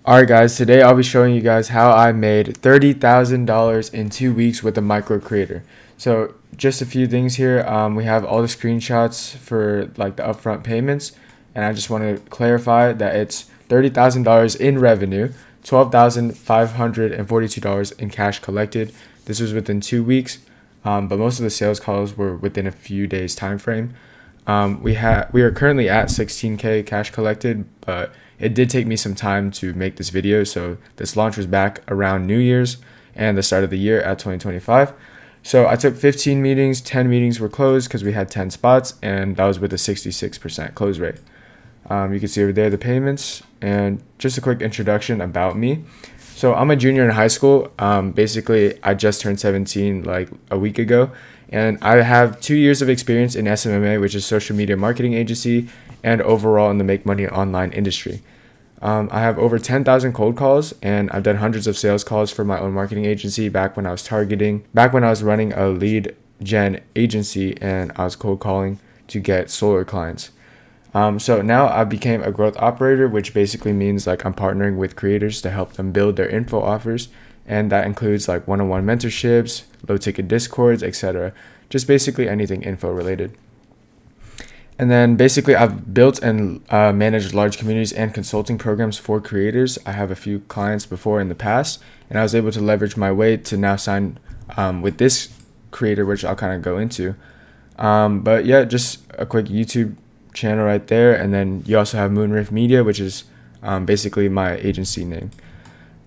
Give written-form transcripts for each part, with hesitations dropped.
Alright guys, today I'll be showing you guys how I made $30,000 in 2 weeks with a micro creator. So just a few things here. We have all the screenshots for like the upfront payments, and I just want to clarify that it's $30,000 in revenue, $12,542 in cash collected. This was within 2 weeks, but most of the sales calls were within a few days time frame. We are currently at 16K cash collected, but it did take me some time to make this video. So this launch was back around New Year's and the start of the year at 2025. So I took 15 meetings, 10 meetings were closed because we had 10 spots, and that was with a 66% close rate. You can see over there the payments, and just a quick introduction about me. So I'm a junior in high school. Basically, I just turned 17 like a week ago, and I have 2 years of experience in SMMA, which is social media marketing agency, and overall in the make money online industry. I have over 10,000 cold calls, and I've done hundreds of sales calls for my own marketing agency back when I was running a lead gen agency and I was cold calling to get solar clients. So now I became a growth operator, which basically means like I'm partnering with creators to help them build their info offers. And that includes like one-on-one mentorships, low ticket discords, etc. Just basically anything info related. And then basically I've built and managed large communities and consulting programs for creators. I have a few clients before in the past, and I was able to leverage my way to now sign with this creator, which I'll kind of go into. But yeah, just a quick YouTube channel right there. And then you also have Moonriff Media, which is basically my agency name.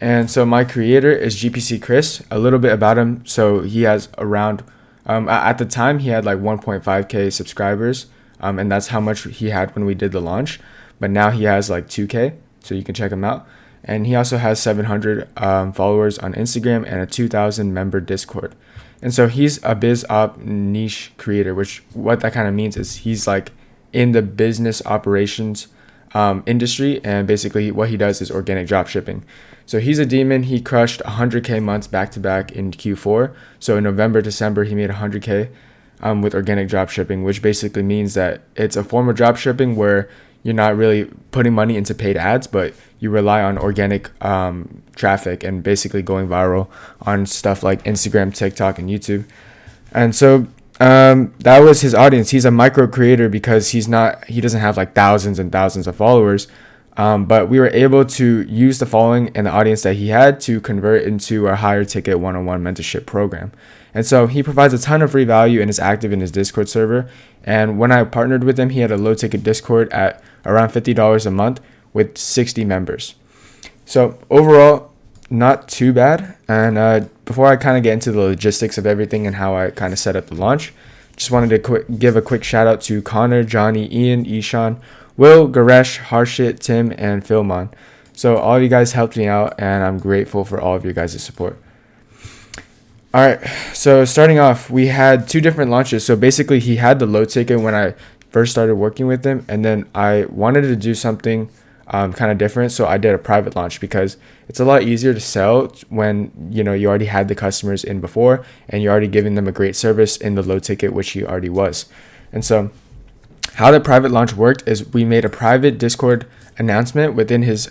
And so my creator is GPC Chris. A little bit about him. So he has around, at the time he had like 1.5K subscribers. And that's how much he had when we did the launch. But now he has like 2K, so you can check him out. And he also has 700 followers on Instagram and a 2,000 member Discord. And so he's a biz op niche creator, which what that kind of means is he's like in the business operations industry, and basically what he does is organic drop shipping. So he's a demon. He crushed 100K months back to back in Q4. So in November, December, he made 100K. With organic drop shipping, which basically means that it's a form of drop shipping where you're not really putting money into paid ads, but you rely on organic traffic and basically going viral on stuff like Instagram, TikTok, and YouTube. And so that was his audience. He's a micro creator because he doesn't have like thousands and thousands of followers. But we were able to use the following and the audience that he had to convert into a higher ticket one-on-one mentorship program. And so he provides a ton of free value and is active in his Discord server. And when I partnered with him, he had a low ticket Discord at around $50 a month with 60 members. So overall, not too bad. And before I kind of get into the logistics of everything and how I kind of set up the launch, just wanted to give a quick shout out to Connor, Johnny, Ian, Ishan, Will, Garesh, Harshit, Tim, and Philmon. So all of you guys helped me out, and I'm grateful for all of your guys' support. All right, so starting off, we had two different launches. So basically, he had the low ticket when I first started working with him, and then I wanted to do something kind of different. So I did a private launch because it's a lot easier to sell when you already had the customers in before, and you're already giving them a great service in the low ticket, which he already was. And so how the private launch worked is we made a private Discord announcement within his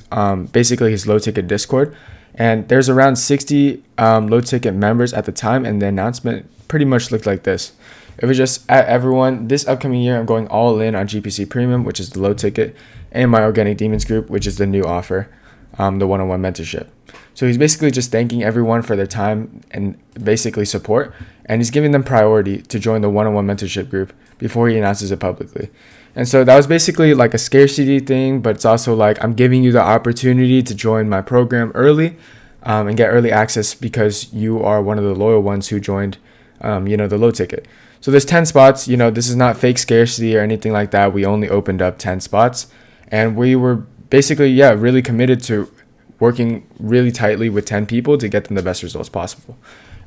basically his low ticket Discord. And there's around 60 low ticket members at the time, and the announcement pretty much looked like this. It was just, at everyone, this upcoming year, I'm going all in on GPC Premium, which is the low ticket, and my Organic Demons group, which is the new offer, the one-on-one mentorship. So he's basically just thanking everyone for their time and basically support, and he's giving them priority to join the one-on-one mentorship group before he announces it publicly. And so that was basically like a scarcity thing, but it's also like I'm giving you the opportunity to join my program early and get early access because you are one of the loyal ones who joined, the low ticket. So there's 10 spots. This is not fake scarcity or anything like that. We only opened up 10 spots, and we were basically, really committed to working really tightly with 10 people to get them the best results possible.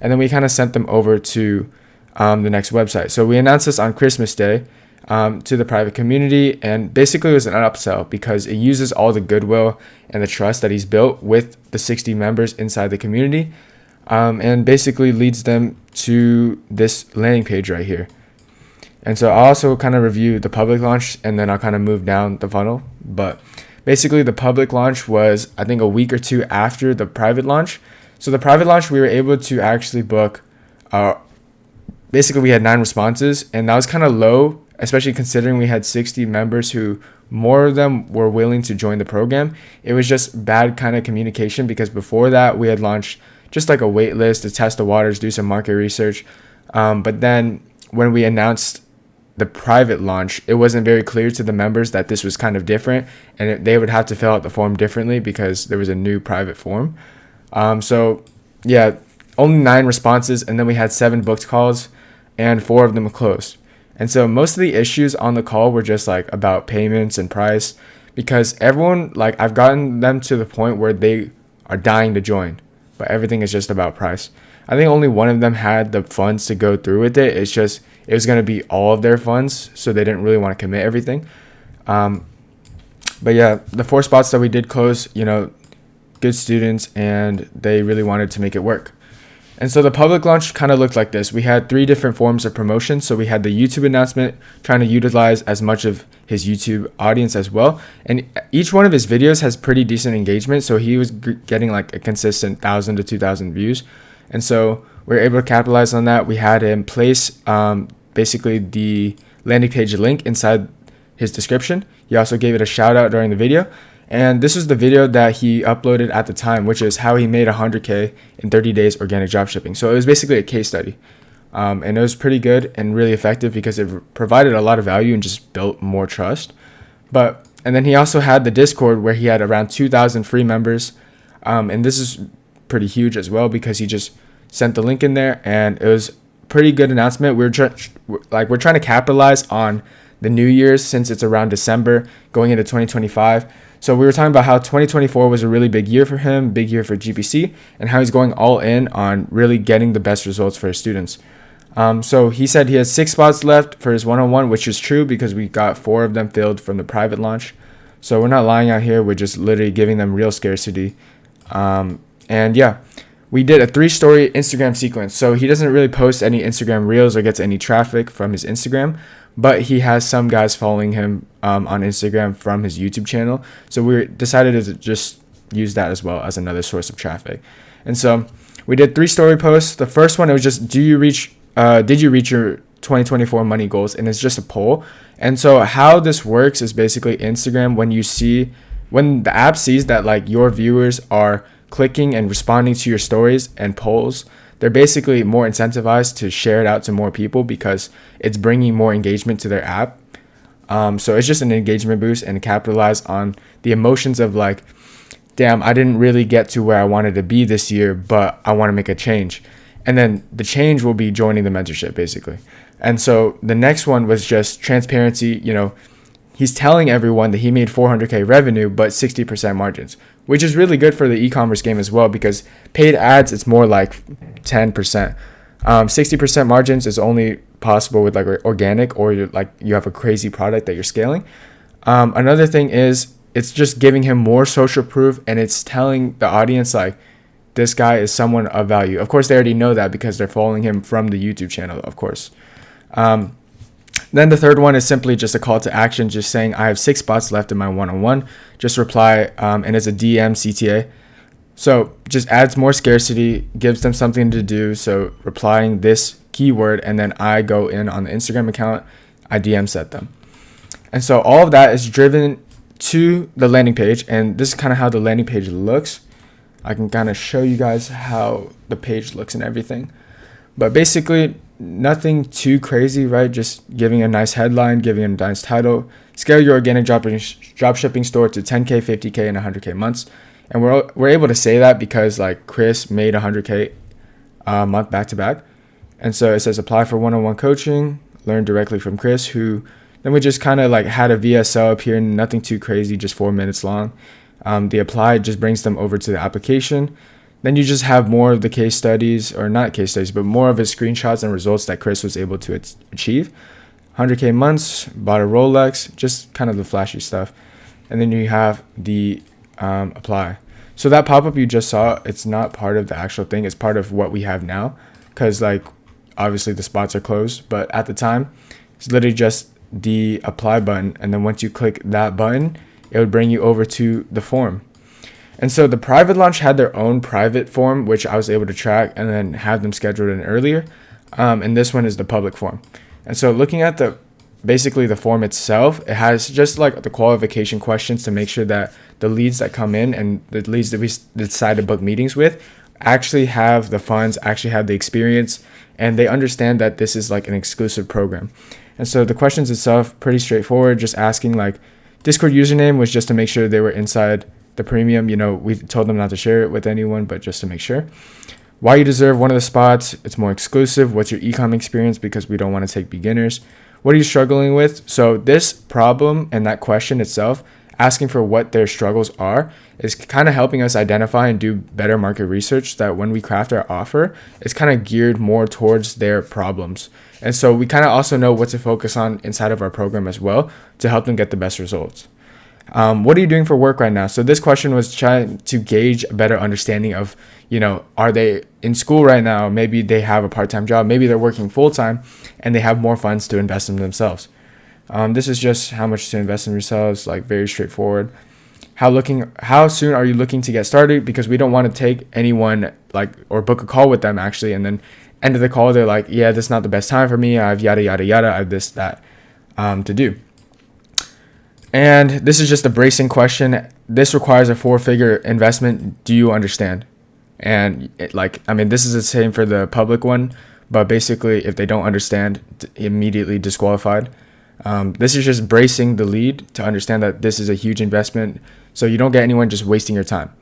And then we kind of sent them over to the next website. So we announced this on Christmas Day to the private community, and basically it was an upsell because it uses all the goodwill and the trust that he's built with the 60 members inside the community, and basically leads them to this landing page right here. And so I'll also kind of review the public launch, and then I'll kind of move down the funnel. But Basically, the public launch was, I think, a week or two after the private launch. So the private launch, we were able to actually book, basically we had 9 responses, and that was kind of low, especially considering we had 60 members who more of them were willing to join the program. It was just bad kind of communication, because before that we had launched just like a wait list to test the waters, do some market research. But then when we announced the private launch, it wasn't very clear to the members that this was kind of different, and they would have to fill out the form differently because there was a new private form. So yeah, only 9 responses, and then we had 7 booked calls and 4 of them were closed. And so most of the issues on the call were just like about payments and price, because everyone, like, I've gotten them to the point where they are dying to join, but everything is just about price. I think only one of them had the funds to go through with it. It's just, it was going to be all of their funds, so they didn't really want to commit everything. But yeah, the 4 spots that we did close, good students, and they really wanted to make it work. And so the public launch kind of looked like this. We had 3 different forms of promotion. So we had the YouTube announcement, trying to utilize as much of his YouTube audience as well. And each one of his videos has pretty decent engagement. So he was getting like a consistent 1,000 to 2,000 views. And so we were able to capitalize on that. We had him place basically the landing page link inside his description. He also gave it a shout out during the video. And this is the video that he uploaded at the time, which is how he made 100K in 30 days organic dropshipping. So it was basically a case study. And it was pretty good and really effective because it provided a lot of value and just built more trust. And then he also had the Discord where he had around 2,000 free members. And this is pretty huge as well because he just sent the link in there, and it was a pretty good announcement. We're trying to capitalize on the New Year's, since it's around December going into 2025. So we were talking about how 2024 was a really big year for him, big year for GPC, and how he's going all in on really getting the best results for his students. So he said he has 6 spots left for his one-on-one, which is true because we got 4 of them filled from the private launch. So we're not lying out here. We're just literally giving them real scarcity. And yeah, we did a 3-story Instagram sequence. So he doesn't really post any Instagram reels or gets any traffic from his Instagram, but he has some guys following him on Instagram from his YouTube channel. So we decided to just use that as well as another source of traffic. And so we did 3-story posts. The first one, it was just, did you reach your 2024 money goals? And it's just a poll. And so how this works is basically Instagram, when the app sees that like your viewers are clicking and responding to your stories and polls, they're basically more incentivized to share it out to more people because it's bringing more engagement to their app. So it's just an engagement boost and capitalize on the emotions of like, damn, I didn't really get to where I wanted to be this year, but I want to make a change. And then the change will be joining the mentorship basically. And so the next one was just transparency. He's telling everyone that he made 400K revenue, but 60% margins, which is really good for the e-commerce game as well, because paid ads, it's more like 10%. 60% margins is only possible with like organic, or you have a crazy product that you're scaling. Another thing is it's just giving him more social proof, and it's telling the audience like this guy is someone of value. Of course, they already know that because they're following him from the YouTube channel, of course. Then the third one is simply just a call to action, just saying I have 6 spots left in my one-on-one. Just reply, and it's a DM CTA. So just adds more scarcity, gives them something to do. So replying this keyword, and then I go in on the Instagram account, I DM set them. And so all of that is driven to the landing page, and this is kind of how the landing page looks. I can kind of show you guys how the page looks and everything. But basically, nothing too crazy, right? Just giving a nice headline, giving a nice title. Scale your organic dropshipping store to 10K, 50K, and 100K months. And we're able to say that because like Chris made 100K a month back to back. And so it says apply for one-on-one coaching, learn directly from Chris, who then we just kind of like had a VSL up here, nothing too crazy, just 4 minutes long. The apply just brings them over to the application. Then you just have more of the case studies, or not case studies, but more of his screenshots and results that Chris was able to achieve. 100K months, bought a Rolex, just kind of the flashy stuff. And then you have the apply. So that pop-up you just saw, it's not part of the actual thing. It's part of what we have now, because like obviously the spots are closed, but at the time it's literally just the apply button. And then once you click that button, it would bring you over to the form. And so the private launch had their own private form, which I was able to track and then have them scheduled in earlier. And this one is the public form. And so looking at basically the form itself, it has just like the qualification questions to make sure that the leads that come in and the leads that we decide to book meetings with actually have the funds, actually have the experience, and they understand that this is like an exclusive program. And so the questions itself, pretty straightforward, just asking like Discord username was just to make sure they were inside the premium. We told them not to share it with anyone, but just to make sure. Why you deserve one of the spots, it's more exclusive. What's your ecom experience, because we don't want to take beginners. What are you struggling with? So this problem and that question itself, asking for what their struggles are, is kind of helping us identify and do better market research, that when we craft our offer, it's kind of geared more towards their problems. And so we kind of also know what to focus on inside of our program as well to help them get the best results. What are you doing for work right now? So this question was trying to gauge a better understanding of, are they in school right now? Maybe they have a part-time job. Maybe they're working full-time and they have more funds to invest in themselves. This is just how much to invest in yourselves, like very straightforward. How soon are you looking to get started? Because we don't want to take anyone or book a call with them actually, and then end of the call they're like, yeah, this is not the best time for me. I have yada yada yada. I have this that to do. And this is just a bracing question. This requires a 4-figure investment. Do you understand? And this is the same for the public one, but basically if they don't understand, immediately disqualified. This is just bracing the lead to understand that this is a huge investment, so you don't get anyone just wasting your time.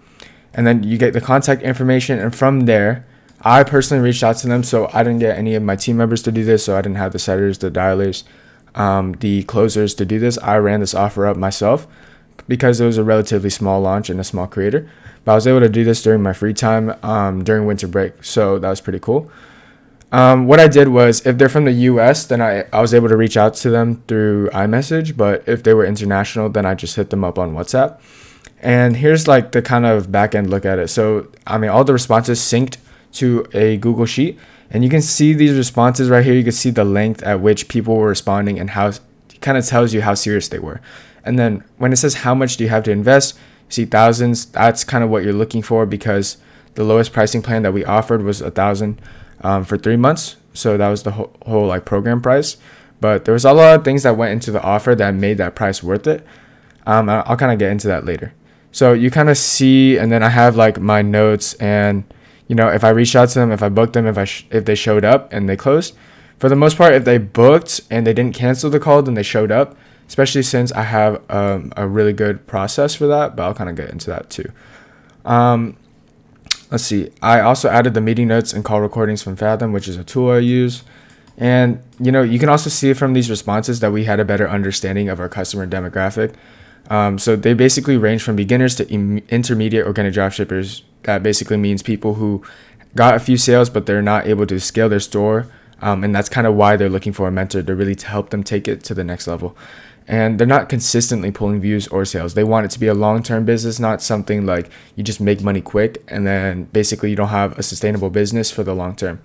And then you get the contact information, and from there, I personally reached out to them. So I didn't get any of my team members to do this, so I didn't have the setters, the dialers, the closers to do this. I ran this offer up myself because it was a relatively small launch and a small creator, but I was able to do this during my free time during winter break, so that was pretty cool. What I did was, if they're from the US, then I was able to reach out to them through iMessage, but if they were international, then I just hit them up on WhatsApp. And here's like the kind of back end look at it. So all the responses synced to a Google Sheet, and you can see these responses right here. You can see the length at which people were responding and how it kind of tells you how serious they were. And then when it says how much do you have to invest, you see thousands. That's kind of what you're looking for, because the lowest pricing plan that we offered was $1,000 for 3 months. So that was the whole program price. But there was a lot of things that went into the offer that made that price worth it. I'll kind of get into that later. So you kind of see, and then I have my notes, and if I reached out to them, if I booked them, if they showed up and they closed. For the most part, if they booked and they didn't cancel the call, then they showed up, especially since I have a really good process for that, but I'll kind of get into that too. Let's see. I also added the meeting notes and call recordings from Fathom, which is a tool I use. And, you can also see from these responses that we had a better understanding of our customer demographic. So they basically range from beginners to intermediate organic dropshippers. That basically means people who got a few sales, but they're not able to scale their store. And that's kind of why they're looking for a mentor, to really help them take it to the next level. And they're not consistently pulling views or sales. They want it to be a long-term business, not something like you just make money quick and then basically you don't have a sustainable business for the long term.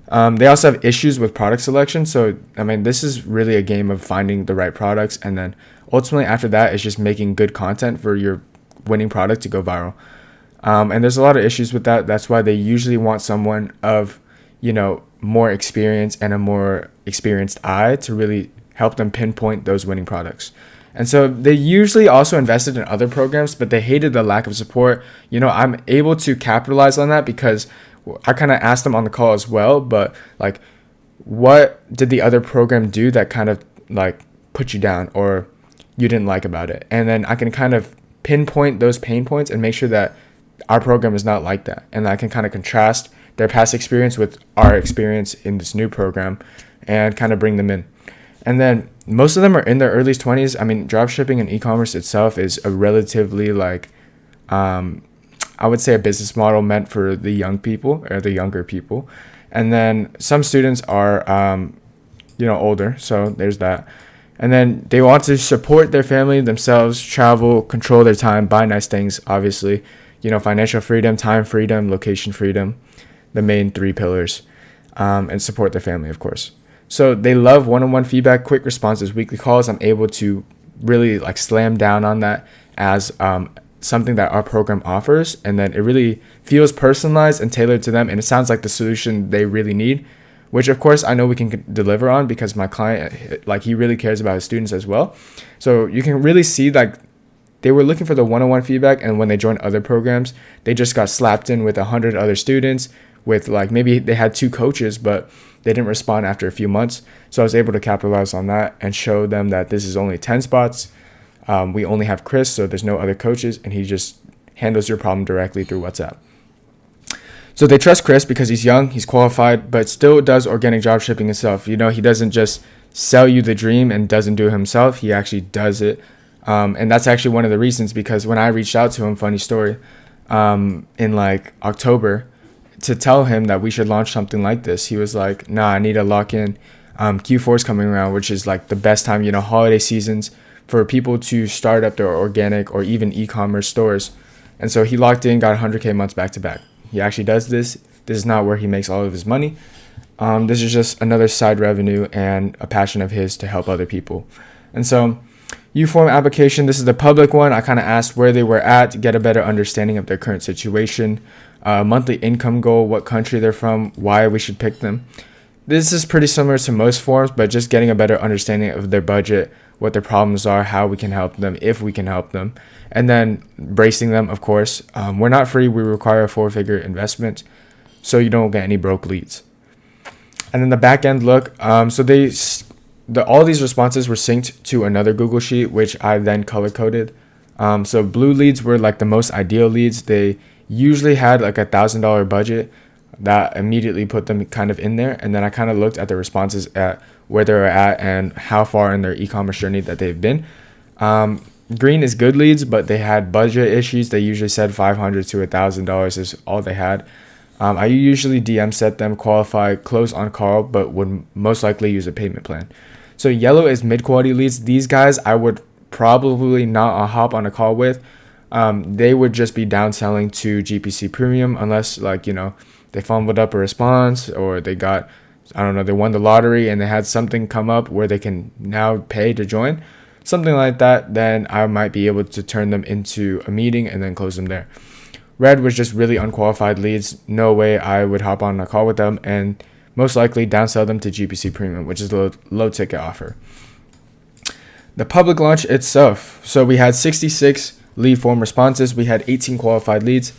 They also have issues with product selection. So, this is really a game of finding the right products. And then ultimately after that, it's just making good content for your winning product to go viral. And there's a lot of issues with that. That's why they usually want someone of, more experience and a more experienced eye to really help them pinpoint those winning products. And so they usually also invested in other programs, but they hated the lack of support. I'm able to capitalize on that because I kind of asked them on the call as well, but what did the other program do that kind of put you down or you didn't like about it? And then I can kind of pinpoint those pain points and make sure that our program is not like that. And I can kind of contrast their past experience with our experience in this new program and kind of bring them in. And then most of them are in their early 20s. Dropshipping and e-commerce itself is a relatively I would say a business model meant for the young people or the younger people. And then some students are, older. So there's that. And then they want to support their family, themselves, travel, control their time, buy nice things, obviously, financial freedom, time freedom, location freedom, the main 3 pillars, and support their family, of course. So they love one-on-one feedback, quick responses, weekly calls. I'm able to really like slam down on that as something that our program offers, and then it really feels personalized and tailored to them, and it sounds like the solution they really need, which of course I know we can deliver on because my client, like, he really cares about his students as well. So you can really see like they were looking for the one-on-one feedback, and when they joined other programs, they just got slapped in with 100 other students with like maybe they had 2 coaches, but they didn't respond after a few months. So I was able to capitalize on that and show them that this is only 10 spots. We only have Chris, so there's no other coaches, and he just handles your problem directly through WhatsApp. So they trust Chris because he's young, he's qualified, but still does organic job shipping himself. You know, he doesn't just sell you the dream and doesn't do it himself. He actually does it. And that's actually one of the reasons, because when I reached out to him, funny story, in like October to tell him that we should launch something like this, he was like, nah, I need to lock in. Q4 is coming around, which is like the best time, you know, holiday seasons for people to start up their organic or even e-commerce stores. And so he locked in, got 100K months back to back. He actually does this. This is not where he makes all of his money. This is just another side revenue and a passion of his to help other people. And so U-Form application, this is the public one. I kind of asked where they were at to get a better understanding of their current situation, monthly income goal, what country they're from, why we should pick them. This is pretty similar to most forms, but just getting a better understanding of their budget, what their problems are, how we can help them, if we can help them, and then bracing them, of course. We're not free. We require a 4-figure investment, so you don't get any broke leads. And then the back end look, so all these responses were synced to another Google Sheet, which I then color coded. So blue leads were like the most ideal leads. They usually had like $1,000 budget. That immediately put them kind of in there. And then I kind of looked at the responses at where they're at and how far in their e-commerce journey that they've been. Green is good leads, but they had budget issues. They usually said $500 to $1,000 is all they had. I usually DM set them, qualify, close on call, but would most likely use a payment plan. So yellow is mid-quality leads. These guys I would probably not hop on a call with. They would just be downselling to GPC Premium unless, like, you know, they fumbled up a response, or they got, I don't know, they won the lottery and they had something come up where they can now pay to join, something like that. Then I might be able to turn them into a meeting and then close them there. Red was just really unqualified leads. No way I would hop on a call with them, and most likely downsell them to GPC Premium, which is the low ticket offer. The public launch itself. So we had 66 lead form responses. We had 18 qualified leads,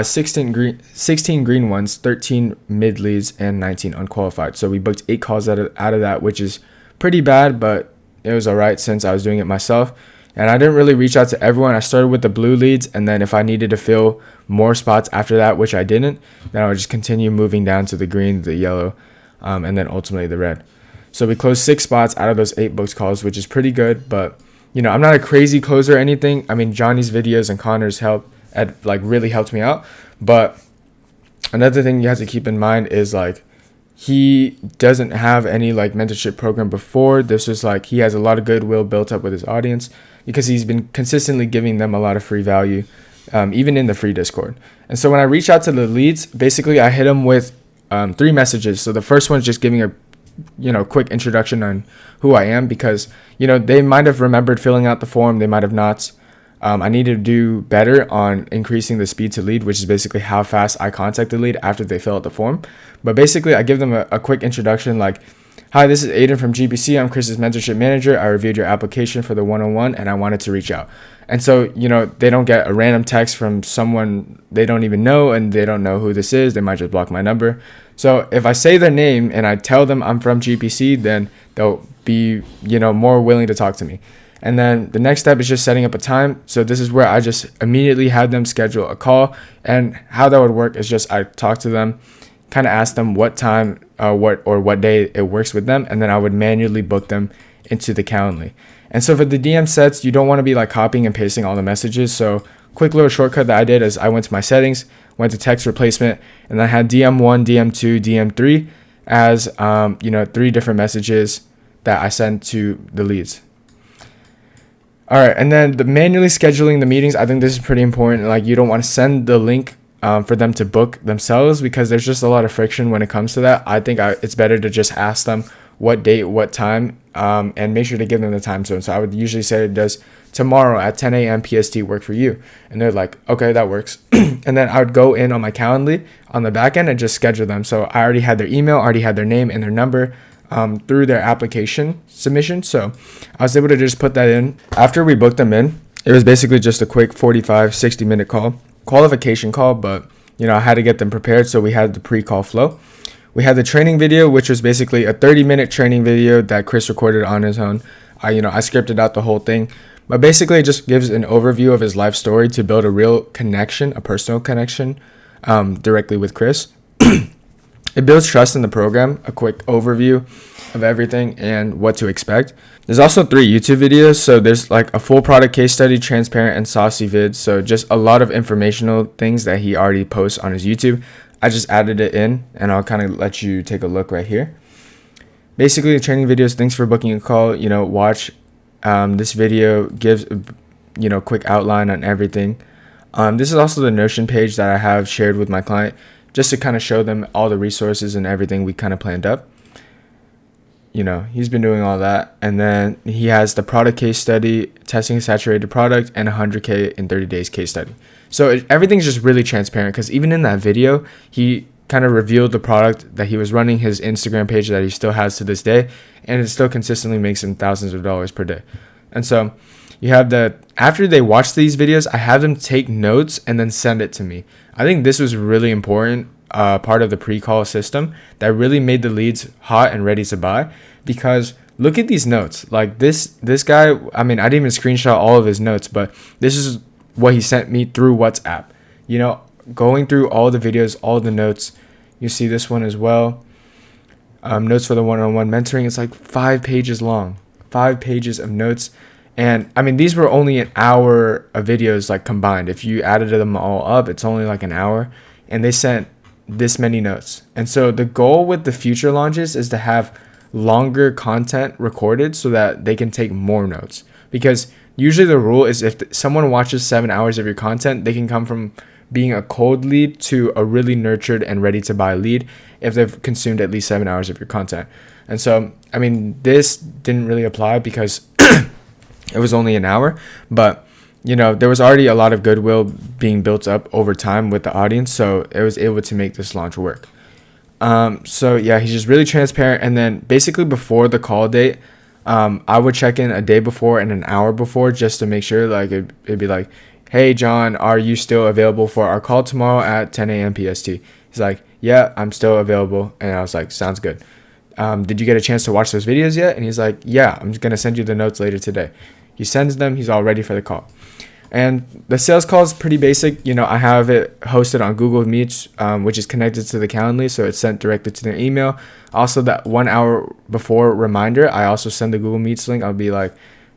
16 green ones, 13 mid leads, and 19 unqualified. So we booked 8 calls out of that, which is pretty bad, but it was all right since I was doing it myself. And I didn't really reach out to everyone. I started with the blue leads, and then if I needed to fill more spots after that, which I didn't, then I would just continue moving down to the green, the yellow, and then ultimately the red. So we closed 6 spots out of those 8 booked calls, which is pretty good. But, you know, I'm not a crazy closer or anything. I mean, Johnny's videos and Connor's help really helped me out. But another thing you have to keep in mind is, like, he doesn't have any like mentorship program before. This was like, he has a lot of goodwill built up with his audience because he's been consistently giving them a lot of free value, even in the free Discord. And so when I reach out to the leads, basically I hit them with 3 messages. So the first one is just giving a quick introduction on who I am, because, they might have remembered filling out the form. They might have not. I need to do better on increasing the speed to lead, which is basically how fast I contact the lead after they fill out the form. But basically, I give them a quick introduction like, hi, this is Aiden from GPC. I'm Chris's mentorship manager. I reviewed your application for the one-on-one and I wanted to reach out. And so, they don't get a random text from someone they don't even know and they don't know who this is. They might just block my number. So if I say their name and I tell them I'm from GPC, then they'll be, more willing to talk to me. And then the next step is just setting up a time. So this is where I just immediately have them schedule a call. And how that would work is just I talk to them, kind of ask them what time, what day it works with them. And then I would manually book them into the Calendly. And so for the DM sets, you don't want to be like copying and pasting all the messages. So quick little shortcut that I did is I went to my settings, went to text replacement, and I had DM1, DM2, DM3 as, 3 different messages that I sent to the leads. All right, and then the manually scheduling the meetings, I think this is pretty important. Like, you don't want to send the link for them to book themselves because there's just a lot of friction when it comes to that. I think it's better to just ask them what date, what time, and make sure to give them the time zone. So I would usually say, does tomorrow at 10 a.m. PST work for you? And they're like, okay, that works. And then I would go in on my Calendly on the back end and just schedule them. So I already had their email, already had their name and their number through their application submission. So I was able to just put that in. After we booked them in, it was basically just a quick 45, 60-minute qualification call, but I had to get them prepared. So we had the pre-call flow. We had the training video, which was basically a 30-minute training video that Chris recorded on his own. I scripted out the whole thing, but basically it just gives an overview of his life story to build a real connection, a personal connection, directly with Chris. It builds trust in the program, a quick overview of everything and what to expect. There's also 3 YouTube videos. So there's like a full product case study, transparent and saucy vids. So just a lot of informational things that he already posts on his YouTube. I just added it in and I'll kind of let you take a look right here. Basically, the training videos, thanks for booking a call. Watch this video, gives quick outline on everything. This is also the Notion page that I have shared with my client, just to kind of show them all the resources and everything we kind of planned up. He's been doing all that. And then he has the product case study, testing a saturated product, and 100K in 30 days case study. So everything's just really transparent, because even in that video, he kind of revealed the product that he was running, his Instagram page that he still has to this day, and it still consistently makes him thousands of dollars per day. And so you have after they watch these videos, I have them take notes and then send it to me. I think this was really important part of the pre-call system that really made the leads hot and ready to buy, because look at these notes. Like this guy, I didn't even screenshot all of his notes, but this is what he sent me through WhatsApp. Going through all the videos, all the notes. You see this one as well. Notes for the one-on-one mentoring. It's like 5 pages long, 5 pages of notes. And these were only an hour of videos, like combined. If you added them all up, it's only like an hour, and they sent this many notes. And so the goal with the future launches is to have longer content recorded so that they can take more notes, because usually the rule is if someone watches 7 hours of your content, they can come from being a cold lead to a really nurtured and ready to buy lead if they've consumed at least 7 hours of your content. And so this didn't really apply because it was only an hour, but there was already a lot of goodwill being built up over time with the audience, so it was able to make this launch work. So yeah, he's just really transparent. And then basically before the call date, I would check in a day before and an hour before, just to make sure, like it'd be like, hey John, are you still available for our call tomorrow at 10 a.m. PST? He's like, yeah, I'm still available. And I was like, sounds good. Did you get a chance to watch those videos yet? And he's like, yeah, I'm just going to send you the notes later today. He sends them. He's all ready for the call. And the sales call is pretty basic. I have it hosted on Google Meets, which is connected to the Calendly, so it's sent directly to their email. Also, that 1 hour before reminder, I also send the Google Meets link. I'll be like,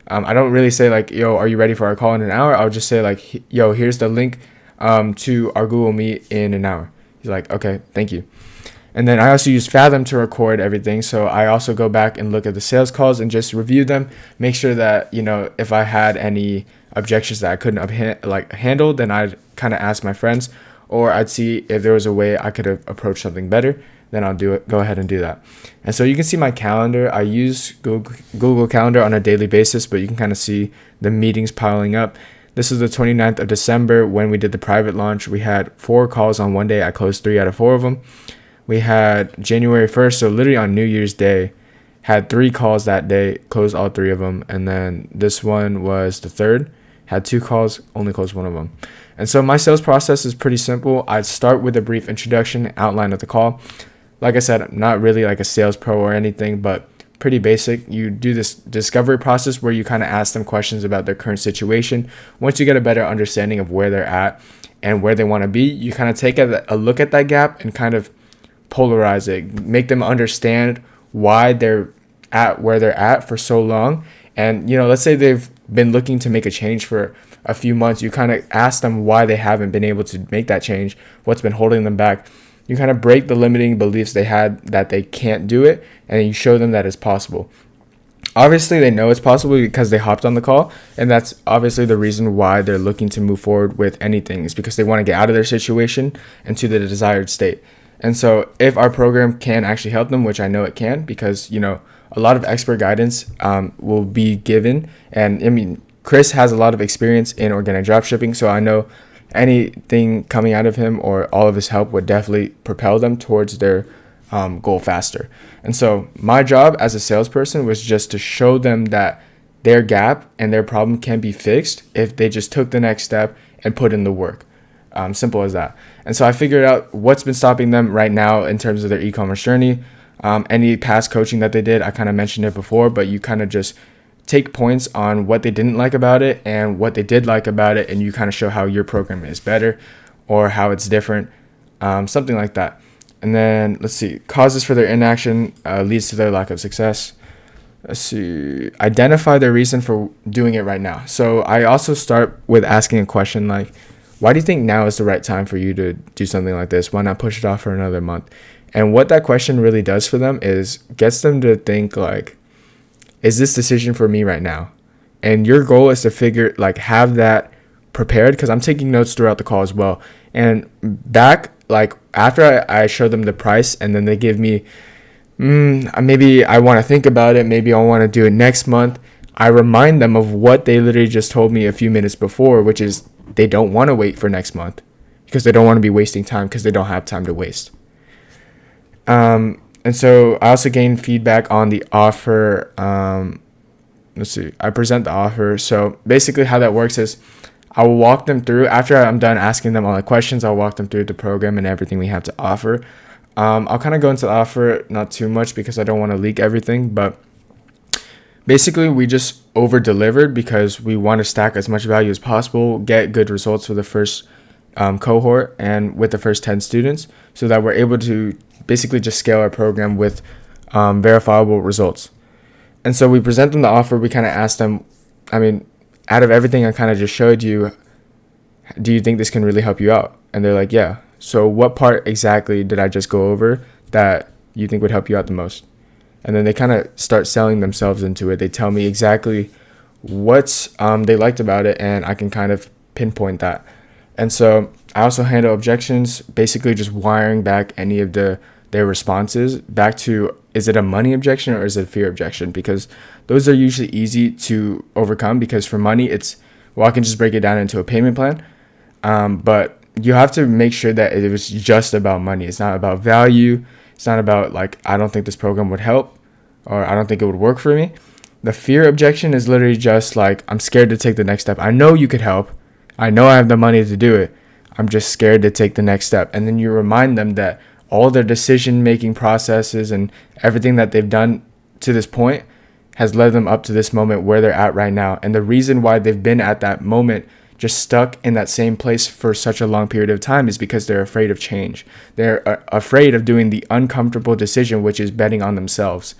I don't really say like, yo, are you ready for our call in an hour? I'll just say like, yo, here's the link to our Google Meet in an hour. He's like, okay, thank you. And then I also use Fathom to record everything. So I also go back and look at the sales calls and just review them, make sure that, if I had any objections that I couldn't handle, then I'd kind of ask my friends, or I'd see if there was a way I could have approached something better. Then I'll go ahead and do that. And so you can see my calendar. I use Google Calendar on a daily basis, but you can kind of see the meetings piling up. This is the 29th of December when we did the private launch. We had 4 calls on one day. I closed 3 out of 4 of them. We had January 1st, so literally on New Year's Day, had 3 calls that day, closed all 3 of them. And then this one was the 3rd, had 2 calls, only closed 1 of them. And so my sales process is pretty simple. I'd start with a brief introduction, outline of the call. Like I said, I'm not really like a sales pro or anything, but pretty basic. You do this discovery process where you kind of ask them questions about their current situation. Once you get a better understanding of where they're at and where they want to be, you kind of take a look at that gap and kind of polarize it, make them understand why they're at where they're at for so long. And, let's say they've been looking to make a change for a few months. You kind of ask them why they haven't been able to make that change, what's been holding them back. You kind of break the limiting beliefs they had that they can't do it, and you show them that it's possible. Obviously, they know it's possible because they hopped on the call, and that's obviously the reason why they're looking to move forward with anything, is because they want to get out of their situation and to the desired state. And so if our program can actually help them, which I know it can, because, a lot of expert guidance will be given. And I mean, Chris has a lot of experience in organic dropshipping, so I know anything coming out of him or all of his help would definitely propel them towards their goal faster. And so my job as a salesperson was just to show them that their gap and their problem can be fixed if they just took the next step and put in the work. Simple as that. And so I figured out what's been stopping them right now in terms of their e-commerce journey. Any past coaching that they did, I kind of mentioned it before, but you kind of just take points on what they didn't like about it and what they did like about it, and you kind of show how your program is better or how it's different, something like that. And then let's see, causes for their inaction leads to their lack of success. Let's see, identify their reason for doing it right now. So I also start with asking a question like, why do you think now is the right time for you to do something like this? Why not push it off for another month? And what that question really does for them is gets them to think like, is this decision for me right now? And your goal is to have that prepared, because I'm taking notes throughout the call as well. And back, like after I show them the price and then they give me, maybe I want to think about it, maybe I want to do it next month, I remind them of what they literally just told me a few minutes before, which is they don't want to wait for next month because they don't want to be wasting time, because they don't have time to waste. And so I also gain feedback on the offer. Let's see, I present the offer. So basically how that works is I will walk them through, after I'm done asking them all the questions, I'll walk them through the program and everything we have to offer. I'll kind of go into the offer, not too much because I don't want to leak everything, but basically we just over delivered because we want to stack as much value as possible, get good results for the first cohort and with the first 10 students, so that we're able to basically just scale our program with verifiable results. And so we present them the offer. We kind of ask them, out of everything I kind of just showed you, do you think this can really help you out? And they're like, yeah. So what part exactly did I just go over that you think would help you out the most? And then they kind of start selling themselves into it. They tell me exactly what they liked about it, and I can kind of pinpoint that. And so I also handle objections, basically just wiring back any of their responses back to, is it a money objection or is it a fear objection? Because those are usually easy to overcome, because for money, I can just break it down into a payment plan. But you have to make sure that it was just about money. It's not about value. It's not about like, I don't think this program would help, or I don't think it would work for me. The fear objection is literally just like, I'm scared to take the next step. I know you could help. I know I have the money to do it. I'm just scared to take the next step. And then you remind them that all their decision-making processes and everything that they've done to this point has led them up to this moment where they're at right now. And the reason why they've been at that moment, just stuck in that same place for such a long period of time, is because they're afraid of change. They're afraid of doing the uncomfortable decision, which is betting on themselves.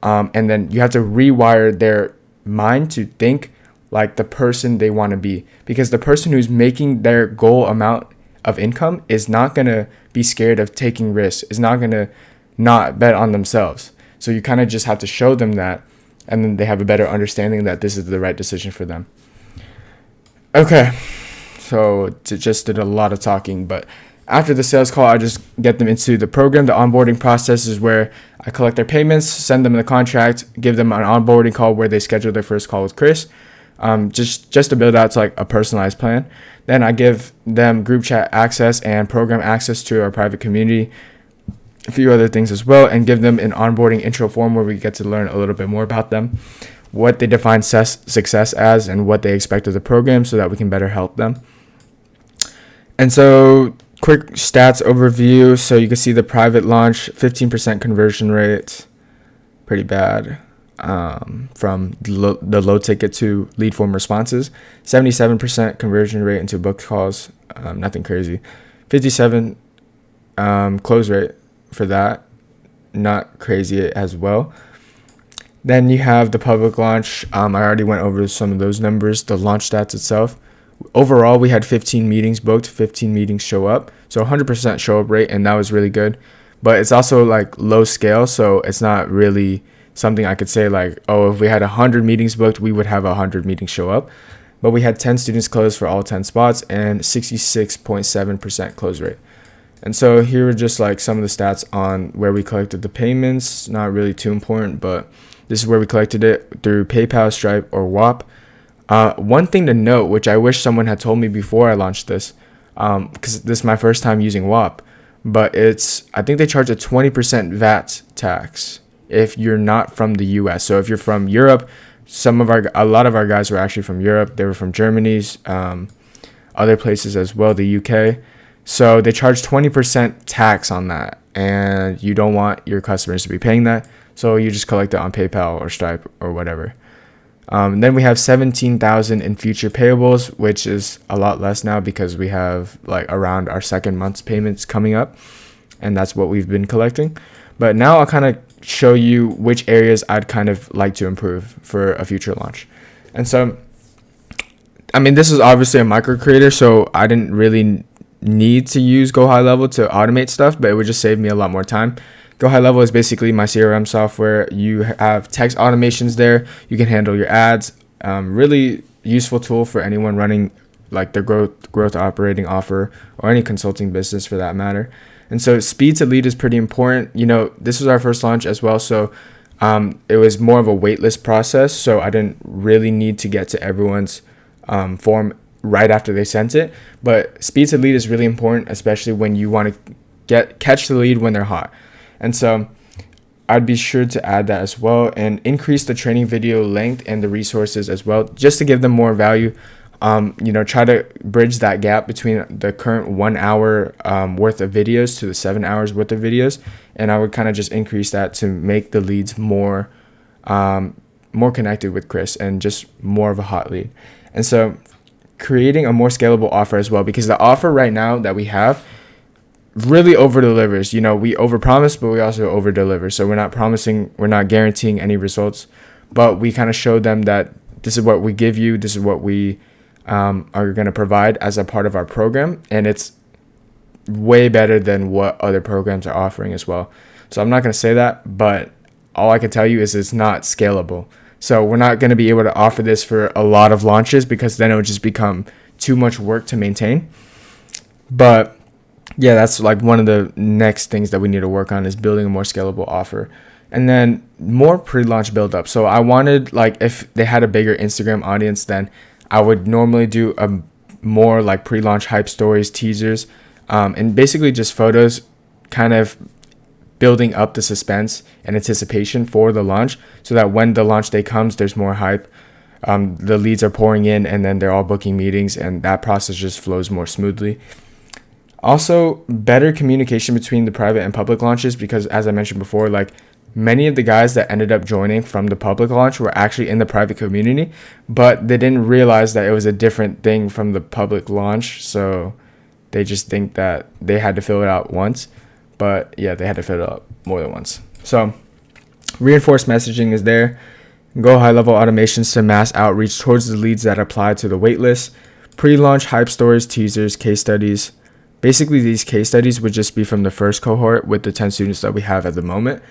And then you have to rewire their mind to think like the person they want to be, because the person who's making their goal amount of income is not going to be scared of taking risks, is not going to not bet on themselves. So you kind of just have to show them that, and then they have a better understanding that this is the right decision for them. Okay, so just did a lot of talking, but after the sales call, I just get them into the program. The onboarding process is where I collect their payments, send them the contract, give them an onboarding call where they schedule their first call with Chris, just to build out to like a personalized plan. Then I give them group chat access and program access to our private community, a few other things as well, and give them an onboarding intro form where we get to learn a little bit more about them, what they define success as, and what they expect of the program, so that we can better help them. And so quick stats overview. So you can see the private launch, 15% conversion rate, pretty bad. From the low ticket to lead form responses, 77% conversion rate into booked calls, nothing crazy. 57 close rate for that, not crazy as well. Then you have the public launch. I already went over some of those numbers, the launch stats itself. Overall, we had 15 meetings booked, 15 meetings show up, so 100% show up rate, and that was really good. But it's also like low scale, so it's not really something I could say like, oh, if we had 100 meetings booked, we would have 100 meetings show up. But we had 10 students close for all 10 spots and 66.7% close rate. And so here are just like some of the stats on where we collected the payments. Not really too important, but this is where we collected it through PayPal, Stripe, or WAP. One thing to note, which I wish someone had told me before I launched this, because this is my first time using WAP, but I think they charge a 20% VAT tax if you're not from the US. So if you're from Europe, a lot of our guys were actually from Europe. They were from Germany, other places as well, the UK. So they charge 20% tax on that, and you don't want your customers to be paying that. So you just collect it on PayPal or Stripe or whatever. Then we have 17,000 in future payables, which is a lot less now because we have like around our second month's payments coming up, and that's what we've been collecting. But now I'll kind of show you which areas I'd kind of like to improve for a future launch. And so, I mean, this is obviously a micro creator, so I didn't really need to use Go High Level to automate stuff, but it would just save me a lot more time. Go High Level is basically my CRM software. You have text automations there. You can handle your ads. Really useful tool for anyone running like their growth operating offer or any consulting business for that matter. And so speed to lead is pretty important. You know, this was our first launch as well, so it was more of a waitlist process. So I didn't really need to get to everyone's form right after they sent it. But speed to lead is really important, especially when you want to catch the lead when they're hot. And so I'd be sure to add that as well, and increase the training video length and the resources as well, just to give them more value. Try to bridge that gap between the current 1 hour worth of videos to the 7 hours worth of videos. And I would kind of just increase that to make the leads more connected with Chris and just more of a hot lead. And so creating a more scalable offer as well, because the offer right now that we have really over delivers. You know, we overpromise, but we also over deliver. So we're not guaranteeing any results, but we kind of show them that this is what we give you, this is what we are going to provide as a part of our program, and it's way better than what other programs are offering as well. So I'm not going to say that, but all I can tell you is it's not scalable. So we're not going to be able to offer this for a lot of launches, because then it would just become too much work to maintain. But yeah, that's like one of the next things that we need to work on, is building a more scalable offer. And then more pre-launch build up. So I wanted, like, if they had a bigger Instagram audience, then I would normally do a more like pre-launch hype stories, teasers, and basically just photos, kind of building up the suspense and anticipation for the launch, so that when the launch day comes, there's more hype. The leads are pouring in, and then they're all booking meetings, and that process just flows more smoothly. Also, better communication between the private and public launches, because as I mentioned before, like, many of the guys that ended up joining from the public launch were actually in the private community, but they didn't realize that it was a different thing from the public launch. So they just think that they had to fill it out once, but yeah, they had to fill it out more than once. So reinforced messaging is there. Go high level automations to mass outreach towards the leads that apply to the waitlist. Pre-launch hype stories, teasers, case studies. Basically, these case studies would just be from the first cohort with the 10 students that we have at the moment.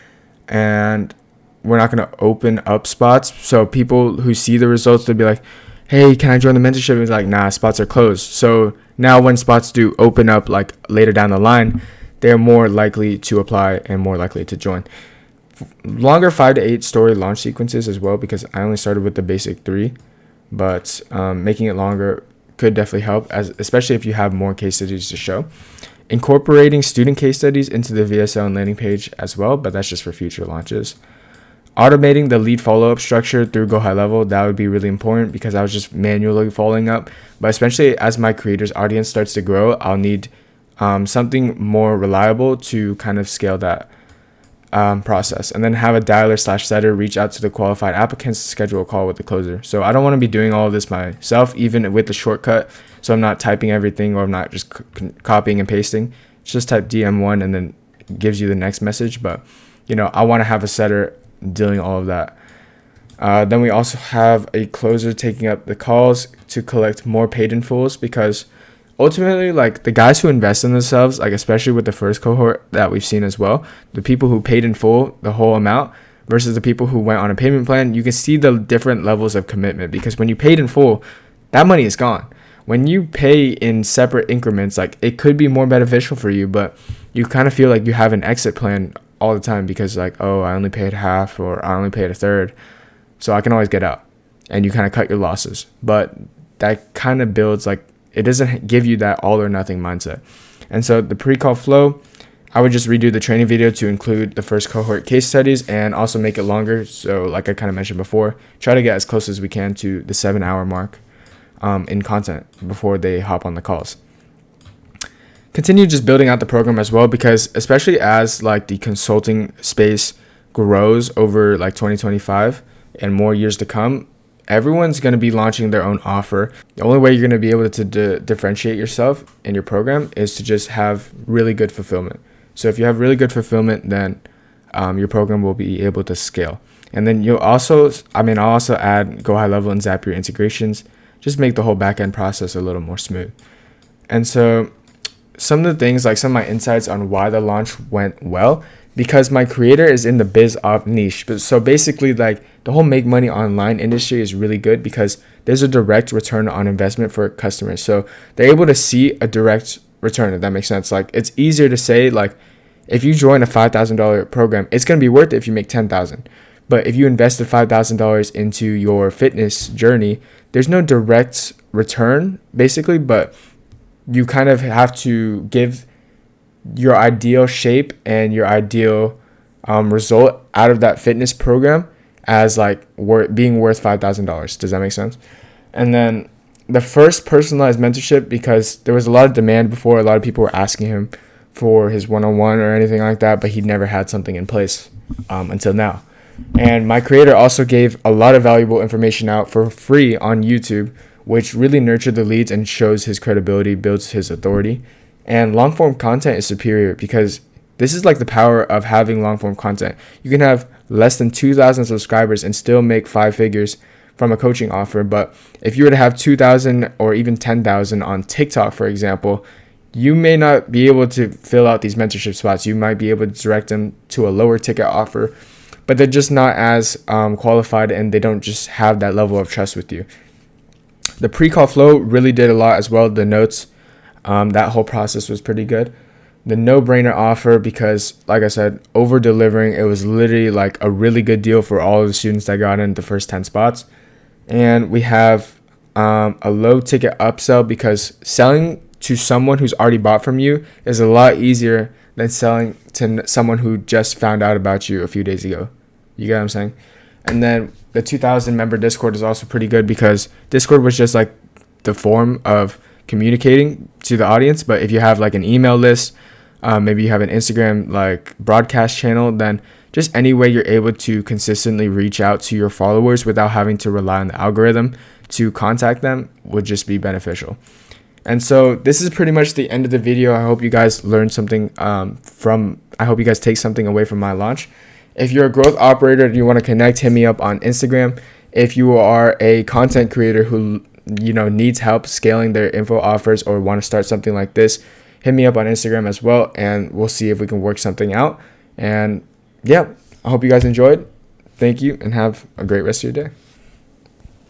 And we're not going to open up spots. So people who see the results, they'll be like, hey, can I join the mentorship? And it's like, nah, spots are closed. So now when spots do open up, like later down the line, they're more likely to apply and more likely to join. Longer 5 to 8 story launch sequences as well, because I only started with the basic 3, but making it longer could definitely help, especially if you have more case studies to show. Incorporating student case studies into the VSL and landing page as well, but that's just for future launches. Automating the lead follow-up structure through Go High Level, that would be really important, because I was just manually following up. But especially as my creators audience starts to grow, I'll need something more reliable to kind of scale that process. And then have a dialer/setter reach out to the qualified applicants to schedule a call with the closer. So I don't want to be doing all of this myself, even with the shortcut. So I'm not typing everything, or I'm not just copying and pasting. It's just type DM1 and then it gives you the next message. But, you know, I want to have a setter doing all of that. Then we also have a closer taking up the calls to collect more paid in fulls, because ultimately, like, the guys who invest in themselves, like especially with the first cohort that we've seen as well, the people who paid in full the whole amount versus the people who went on a payment plan, you can see the different levels of commitment, because when you paid in full, that money is gone. when you pay in separate increments, like it could be more beneficial for you, but you kind of feel like you have an exit plan all the time because like, oh, I only paid half or I only paid a third, so I can always get out, and you kind of cut your losses. But that kind of builds like, it doesn't give you that all or nothing mindset. And so the pre-call flow, I would just redo the training video to include the first cohort case studies and also make it longer. So like I kind of mentioned before, try to get as close as we can to the 7-hour mark in content before they hop on the calls. Continue just building out the program as well, because especially as like the consulting space grows over like 2025 and more years to come, everyone's going to be launching their own offer. The only way you're going to be able to differentiate yourself in your program is to just have really good fulfillment. So if you have really good fulfillment, then your program will be able to scale. And then I'll also add Go High Level and Zapier integrations, just make the whole backend process a little more smooth. And so some of the things, like some of my insights on why the launch went well, because my creator is in the biz op niche. But so basically, like the whole make money online industry is really good because there's a direct return on investment for customers. So they're able to see a direct return, if that makes sense. Like it's easier to say, like, if you join a $5,000 program, it's going to be worth it if you make $10,000. But if you invested $5,000 into your fitness journey, there's no direct return basically, but you kind of have to give your ideal shape and your ideal result out of that fitness program as like being worth $5,000. Does that make sense? And then the first personalized mentorship, because there was a lot of demand before, a lot of people were asking him for his one-on-one or anything like that, but he never had something in place until now. And my creator also gave a lot of valuable information out for free on YouTube, which really nurtured the leads and shows his credibility, builds his authority. And long form content is superior because this is like the power of having long form content. You can have less than 2,000 subscribers and still make 5 figures from a coaching offer. But if you were to have 2,000 or even 10,000 on TikTok, for example, you may not be able to fill out these mentorship spots. You might be able to direct them to a lower ticket offer, but they're just not as qualified, and they don't just have that level of trust with you. The pre-call flow really did a lot as well. The notes, that whole process was pretty good. The no-brainer offer, because like I said, over delivering, it was literally like a really good deal for all of the students that got in the first 10 spots. And we have a low ticket upsell, because selling to someone who's already bought from you is a lot easier than selling to someone who just found out about you a few days ago. You get what I'm saying? And then the 2,000 member Discord is also pretty good, because Discord was just like the form of communicating to the audience. But if you have like an email list, maybe you have an Instagram like broadcast channel, then just any way you're able to consistently reach out to your followers without having to rely on the algorithm to contact them would just be beneficial. And so this is pretty much the end of the video. I hope you guys learned something I hope you guys take something away from my launch. If you're a growth operator and you want to connect, hit me up on Instagram. If you are a content creator who needs help scaling their info offers or want to start something like this, hit me up on Instagram as well, and we'll see if we can work something out. And yeah, I hope you guys enjoyed. Thank you, and have a great rest of your day.